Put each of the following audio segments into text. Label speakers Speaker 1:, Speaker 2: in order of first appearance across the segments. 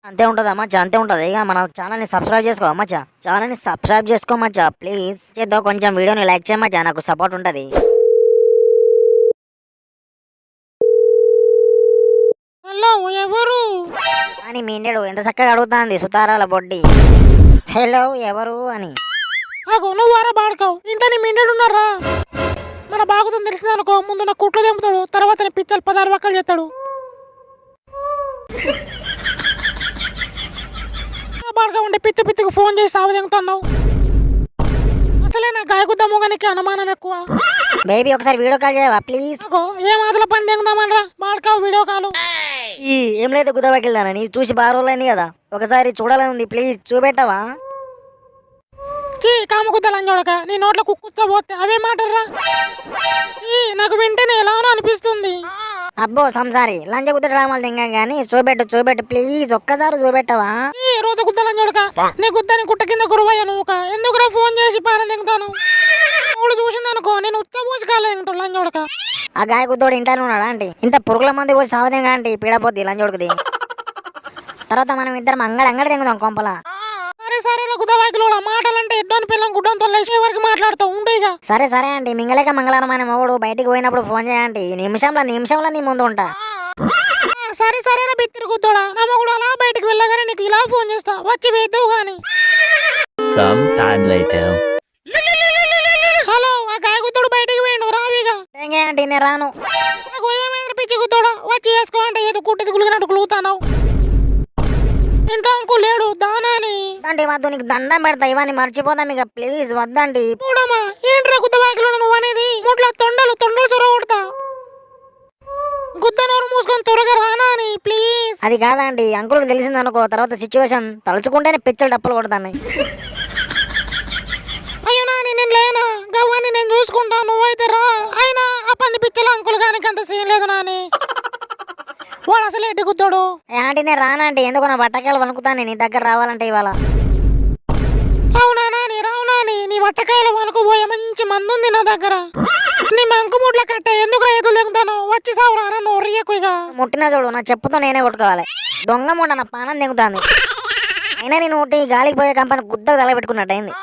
Speaker 1: అంతే ఉంటదా మచ్చా, అంతే ఉంటది. ఇక మన ఛానల్ని సబ్స్క్రైబ్ చేసుకో మచ్చా, ఛానల్ని సబ్స్క్రైబ్ చేసుకో మచ్చా, ప్లీజ్ చేద్దాం. కొంచెం వీడియోని లైక్ చేయమచ్చా, నాకు సపోర్ట్ ఉంటది.
Speaker 2: హలో ఎవరు?
Speaker 1: అని మీండెడు ఎంత చక్కగా అడుగుతాంది సుతారాల బొడ్డి. హలో ఎవరు అని.
Speaker 2: ఆగో నువ్వు వారా బాడుకావు ఇంట్లో మిండెడున్నారా? మన బాగుతుంది తెలిసిందనుకో, ముందు నా కుట్లు తెంపుతాడు, తర్వాత పిచ్చలు 16 వక్కలు చేస్తాడు. బాడుగా ఉండే పిత్తి పిత్తికి ఫోన్ చేసి సాగు తెంగుతున్నావు. అసలే నా గాయకుద్ద మొగానికి అనుమానం ఎక్కువ.
Speaker 1: బేబీ ఒకసారి వీడియో కాల్ చేయవా ప్లీజ్?
Speaker 2: ఏ మాటల పని తెంగుదామనరా బాడుకావు వీడియో కాలు.
Speaker 1: ఏం లేదు గుద్దవకిల్దానా, నీ చూసి బాగా రోజులైంది కదా, ఒకసారి చూడాలని ఉంది, ప్లీజ్ చూపెట్టవా?
Speaker 2: చీ కామకుద్దలని చూడక నీ నోట్లో కుక్కుచ్చబోతే అవే మాటలరా. నాకు వింటేనే ఎలానో అనిపిస్తుంది.
Speaker 1: అబ్బో సంసారి లంచ గుద్ద డ్రామాలు తింగా గానీ చూపెట్టు చూపెట్టు ప్లీజ్, ఒక్కసారి చూపెట్టవా?
Speaker 2: రోజు గుద్దలని చూడక నీ గుద్దని గుట్ట కింద గురువయ్య నువ్వు ఎందుకురా ఫోన్ చేసి పానం తింటాను. మూడు చూసిందనుకో నేను ఉచ్చబోసి కాలేదు లంచ చూడక.
Speaker 1: ఆ గాయ గుద్దోడు ఇంటానే ఉన్నాడా అంటే? ఇంత పురుగుల మంది పోసి సావదేంగా అంటే పీడపోద్ది లంచోడుకుది. తర్వాత మనం ఇద్దరం అంగడి తింగుదాం కొంపల.
Speaker 2: సరే సరే గుద్దవాకిలో మాటలంటే ఎడ్డోని పిల్లం గుడ్డంతో లేచే వరకు మాట్లాడుతావు ఉండేగా.
Speaker 1: సరే సరే అండి, మింగలేక మంగళవారం అనే మొగుడు బయటికి పోయినప్పుడు ఫోన్ చేయండి, నిమిషంలో నీ ముందు ఉంటా.
Speaker 2: సరే సరేనా బిత్తిరి గుద్దోడా, నా మొగుడు అలా బయటికి వెళ్ళగానే నీకు ఇలా ఫోన్ చేస్తా, వచ్చి వేద్దావు గాని. హలో ఆ గాయ గుద్దోడు బయటికి పోయిండు రావిగా.
Speaker 1: అంటే నేను రాను.
Speaker 2: నాకు ఏమైంది పిచ్చి గుద్దోడా, వచ్చి వేసుకో అంటే ఏదో కుట్టిది గులిగినట్టు గులుగుతావు. ఇంట్లో అంకు లేడు దానాని
Speaker 1: అంటే వద్దు, నీకు దండం పెడతా, ఇవన్నీ మర్చిపోదాం ఇక ప్లీజ్ వద్దండి.
Speaker 2: చూడమ్మా ఏంట్రా గుద్దవాకిలో నువ్వు అనేది? ముట్ల తొండలు చొర కొడతా. గుద్ద నోరు మూసుకొని త్వరగా రానా అని ప్లీజ్.
Speaker 1: అది కాదండి, అంకుల్కి తెలిసింది అనుకో, తర్వాత సిచ్యువేషన్ తలుచుకుంటేనే పిచ్చలు డప్పులు కొడతాయి.
Speaker 2: అయ్యో నాని నేను లేనా, గవ్వని నేను చూసుకుంటా, నువ్వైతే రా. అయినా ఆ పంది పిచ్చల అంకుల్ గానికి అంత సీన్ లేదు నాని, వాడు అసలు ఎడ్డి గుద్దోడు.
Speaker 1: అంటే నేను రానంటే ఎందుకు, నా బట్టకాయలు వణుకుతాను నీ దగ్గర రావాలంటే ఇవాళ.
Speaker 2: అవునా నాని రావు నాని, నీ వట్టకాయలు వనుకుపోయే మంచి మందు ఉంది నా దగ్గర. నీ మంకు ముట్ల కట్టే ఎందుకు రైతులు దిగుతాను, వచ్చి సావురా నన్ను రియకుగా.
Speaker 1: ముట్టిన చూడు నా చెప్పుతో నేనే కొట్టుకోవాలి, దొంగ ముట్ట నా పానం దిగుతాంది. అయినా నేను ఒకటి గాలికి పోయే కంపెనీ గుద్దకు తలపెట్టుకున్నట్టు అయింది.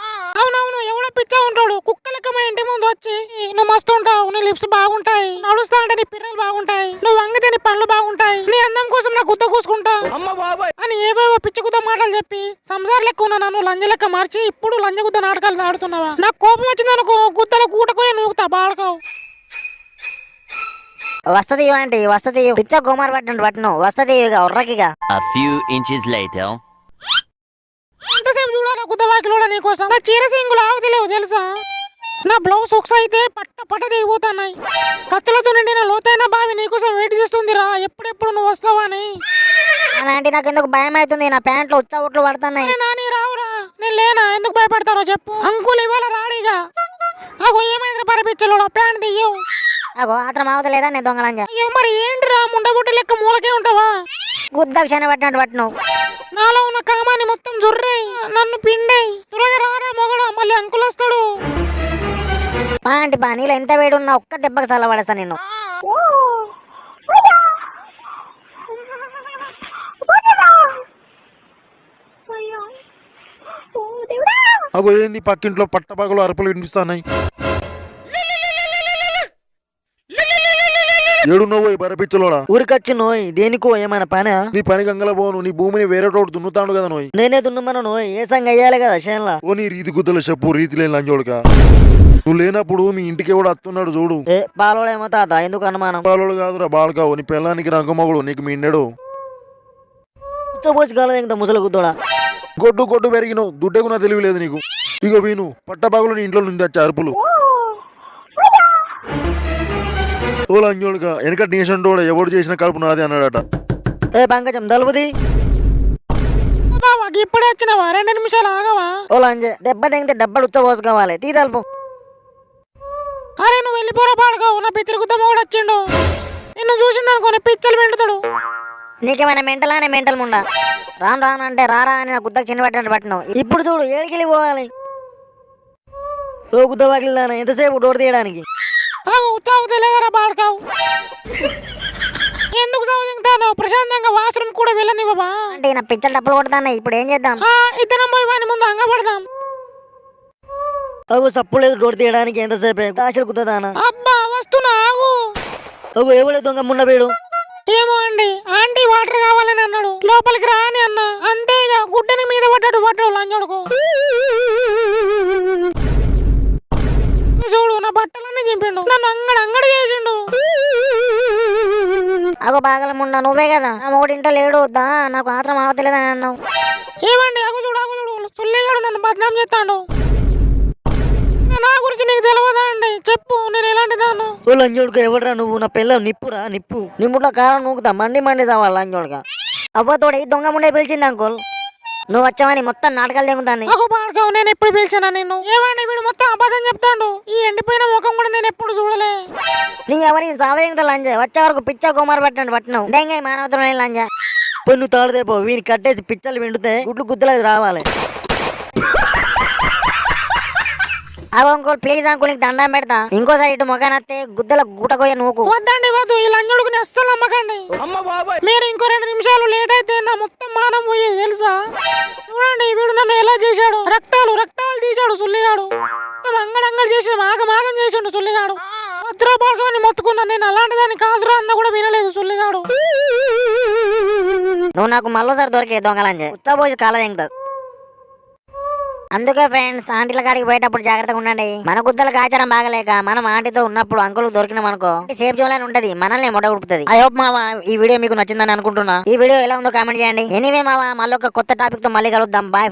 Speaker 2: అవునవును ఎవడో పిచ్చా ఉంటాడు, కుక్క లెక్క మా ఇంటి ముందు వచ్చి నువ్వు మస్తు ఉంటావు, నీ లిప్స్ బాగుంటాయి, నడుస్తానంటే నీ పిల్లలు బాగుంటాయి, నువ్వు వంగితే నీ పళ్ళు బాగుంటాయి, నీ అందం కోసం నా గుద్ద కూసుకుంటా అని ఏవేవో పిచ్చి గుద్ద మాటలు చెప్పి సంసార లెక్క ఉన్న నన్ను లంజ లెక్క మార్చి ఇప్పుడు లంజ గుద్ద నాటకాలు ఆడుతున్నావా? నాకు కోపం వచ్చిందనుకో గుద్దల కూటకోయే నూకుతా బాడకావు.
Speaker 1: వస్తది అంటే వస్తది, పిచ్చ గుమార్ పట్టను వస్తది ఉర్రకిగా.
Speaker 2: ఎంతసేపు చూడాలా గుద్దవాకిలోడా నీకోసం? నా చీర సింగులు ఆగుతలేవు తెలుసా? నా బ్లౌజ్ సొక్స్ అయితే పట్ట దిగిపోతున్నాయి. కత్తులతో నిండిన లోతైన బావి నీకోసం వెయిట్ చేస్తుందిరా, ఎప్పుడెప్పుడు నువ్వు వస్తావా అని.
Speaker 1: అలాంటి నాకు ఎందుకు భయం అవుతుంది, నా ప్యాంట్లు ఉచ్చబుట్లు పడుతున్నాయి.
Speaker 2: నాని రావురా, నేను లేనా, ఎందుకు భయపడతానో చెప్పు. అంకుల్ ఇవాళ రాడిగా. అగో ఏమైంది పరపిచ్చలో ప్యాంట్ దియ్యవు.
Speaker 1: అగో ఆత్రం ఆగుతలేదా నేను దొంగలంజ.
Speaker 2: అయ్యో మరి ఏంటిరా ముండబుట్ట లెక్క మూలకే ఉంటావా?
Speaker 1: గుద్దకు క్షణ పట్టినట్టు పట్టిను.
Speaker 2: నాలో ఉన్న కామాన్ని మొత్తం జుర్రే నన్ను పిండే, త్వరగా రారా మొగడా, మళ్ళీ అంకుల్ వస్తాడు.
Speaker 1: పాంటి పా, నీలో ఎంత వేడి ఉన్నా ఒక్క దెబ్బకి చల్లబడేస్తా నిన్ను.
Speaker 3: అగో ఏంది పక్కింట్లో పట్టపగలు అరుపులు వినిపిస్తున్నాయి. ఏడున్నవో బరపిచ్చలోడా?
Speaker 1: ఊరికొచ్చి నోయ్ దేనికో ఏమైనా పనా?
Speaker 3: నీ పని గంగల పోను, నీ భూమిని వేరే తోడు దున్నుతాడు కదా నోయ్.
Speaker 1: నేనే దున్నమను నోయ్, ఏ సంగ అయ్యాలి కదా చేనులా.
Speaker 3: ఓ నీ రీతి గుద్దలు చెప్పు, రీతి లేని లంజోడుగా. నువ్వు లేనప్పుడు మీ ఇంటికి కూడా వస్తున్నాడు చూడు.
Speaker 1: ఏ పాలోడేమో తాత, ఎందుకు అనుమానం?
Speaker 3: బాలోడు కాదురా బాలకావు, నీ పిల్లానికి రంగమగుడు, నీకు మిండెడు.
Speaker 1: ఉచ్చబోసి కాలం ఇంకా ముసలి గుద్దోడా.
Speaker 3: గొడ్డు పెరిగినావు, దుడ్డేకున్నా తెలియలేదు నీకు. ఇగో వీను పట్టపగలు నీ ఇంట్లో నుండి వచ్చే అరుపులు. ఓ లంజోడుగా వెనక నీసంటోడ ఎవడు చేసిన కడుపు నాది అన్నాడట.
Speaker 1: ఏ పంకజం దలుపుది.
Speaker 2: ఇప్పుడే వచ్చినావా, 2 నిమిషాలు ఆగవా?
Speaker 1: ఓ లంజే దెబ్బ తెగితే డబ్బలు ఉచ్చబోసుకోవాలి, తీ తలుపు.
Speaker 2: అరే నువ్వు వెళ్ళిపోరా పాడగావు, నా పితిరుగుద్దమ్మ కూడా వచ్చిండు. నిన్ను చూసిండనుకో పిచ్చలు పిండుతాడు.
Speaker 1: నీకేమైనా మెంటలానే మెంటల్ ముండా? రాను అంటే రారా అని నా గుద్దకు చిన్న పట్టినట్టు పట్టినావు. ఇప్పుడు చూడు ఏడికెళ్ళి పోవాలి. ఓ గుద్ద వాకిలిదానా, ఎంతసేపు డోర్ తీయడానికి?
Speaker 2: ఉత్సాహం తెలియదరా బాడకావు. ఎందుకు చదువుతాను ప్రశాంతంగా వాష్రూమ్ కూడా వెళ్ళనివ్వవా
Speaker 1: అంటే నా పిచ్చలు డబ్బులు కొడతాను ఇప్పుడు ఏం చేద్దాం?
Speaker 2: ఇద్దరం పోయి వాని ముందు అంగపడదాం.
Speaker 4: అవు సప్పులేదు డోర్ తీయడానికి ఎంతసేపే దాశలు కుదదానా?
Speaker 2: అబ్బా వస్తున్నా ఆగు.
Speaker 4: అవు ఎవడే దొంగ మున్న వీడు?
Speaker 2: ఏమో అండి ఆంటీ వాటర్ కావాలని అన్నాడు, లోపలికి రా అని అన్నా, అంతే ఇక గుడ్డని మీద పడ్డాడు పడ్డాడు లంచోడుకు. చూడు నా బట్టలన్నీ చింపిండు, నన్ను అంగడి చేసిండు.
Speaker 1: అగో బాగలముండా నువ్వే కదా నా మూడు ఇంట్లో లేడు వద్దా నాకు ఆత్రం అవతలేదని అన్నావు.
Speaker 2: ఏమండి అగు చూడు చుల్లిగాడు నన్ను బద్నాం చేస్తాడు. నా గురించి నీకు తెలియదా అండి, చెప్పు నేను ఎలాంటి దాన్ని.
Speaker 4: ఓ లంజోడుకు ఎవడరా నువ్వు? నా పిల్ల నిప్పురా నిప్పు.
Speaker 1: నిమ్ముట్లో కారం నూకుతా మండి తావాలి లంచోడుగా. అవ్వతోడు ఈ దొంగ ముండే పిలిచింది అంకుల్, నువ్వు వచ్చావని మొత్తం నాటకాలు తెగుతాను.
Speaker 2: అగో బాడకావు నేను ఎప్పుడు పిలిచానా నిన్ను? ఏమండి వీడు మొత్తం అబద్ధం చెప్తాడు, ఈ ఎండిపోయిన ముఖం కూడా నేను ఎప్పుడు చూడలే.
Speaker 1: నీ ఎవరికి సావయంతో లంజ వచ్చే వరకు పిచ్చ కుమార్ పట్టినావు డెంగాయి మానవతమైన లంజ.
Speaker 4: పొన్ను తాడుదేపో వీని కట్టేసి పిచ్చలు విండితే గుడ్లు గుద్దలేదు రావాలి.
Speaker 1: అగో అంకుల్ ప్లీజ్ అంకుల్ నీకు దండం పెడతా, ఇంకోసారి ఇటు మొఖాన్ని వస్తే గుద్దల గుటకోయ నూకు.
Speaker 2: వద్దండి వద్దు, ఈ లంజుడికి అస్సలు నమ్మకండి. మీరు ఇంకో 2 నిమిషాలు లేట్ అయితే నా మొత్తం మానం పోయేది తెలుసా. చూడండి వీడు నన్ను ఎలా చేశాడు, రక్తాలు తీశాడు సుల్లిగాడు. అంగడి చేసి మాగం చేసిండు సుల్లిగాడు. భద్రా బాడకమని మొత్తుకున్నా, నేను అలాంటి దాన్ని కాదురా అన్న కూడా వినలేదు సుల్లిగాడు.
Speaker 1: నువ్వు నాకు మళ్ళోసారి దొరికే దొంగలంజ ఉచ్చబోసి కాల తెంగుతుంది. అందుకే ఫ్రెండ్స్ ఆంటీల కాడికి పోయేటప్పుడు జాగ్రత్తగా ఉండండి. మన గుద్దల ఆచారం బాగలేక మనం ఆంటీతో ఉన్నప్పుడు అంకుల్ దొరికినాం అనుకో సేఫ్ జోన్ ఉంటది, మనల్ని మొడ ఉడుపుతుంది. ఐ హోప్ మావా ఈ వీడియో మీకు నచ్చిందని అనుకుంటున్నా. ఈ వీడియో ఎలా ఉందో కామెంట్ చేయండి. ఎనీవే మావా మళ్ళీ ఒక కొత్త టాపిక్ తో మళ్ళీ కలుద్దాం. బాయ్.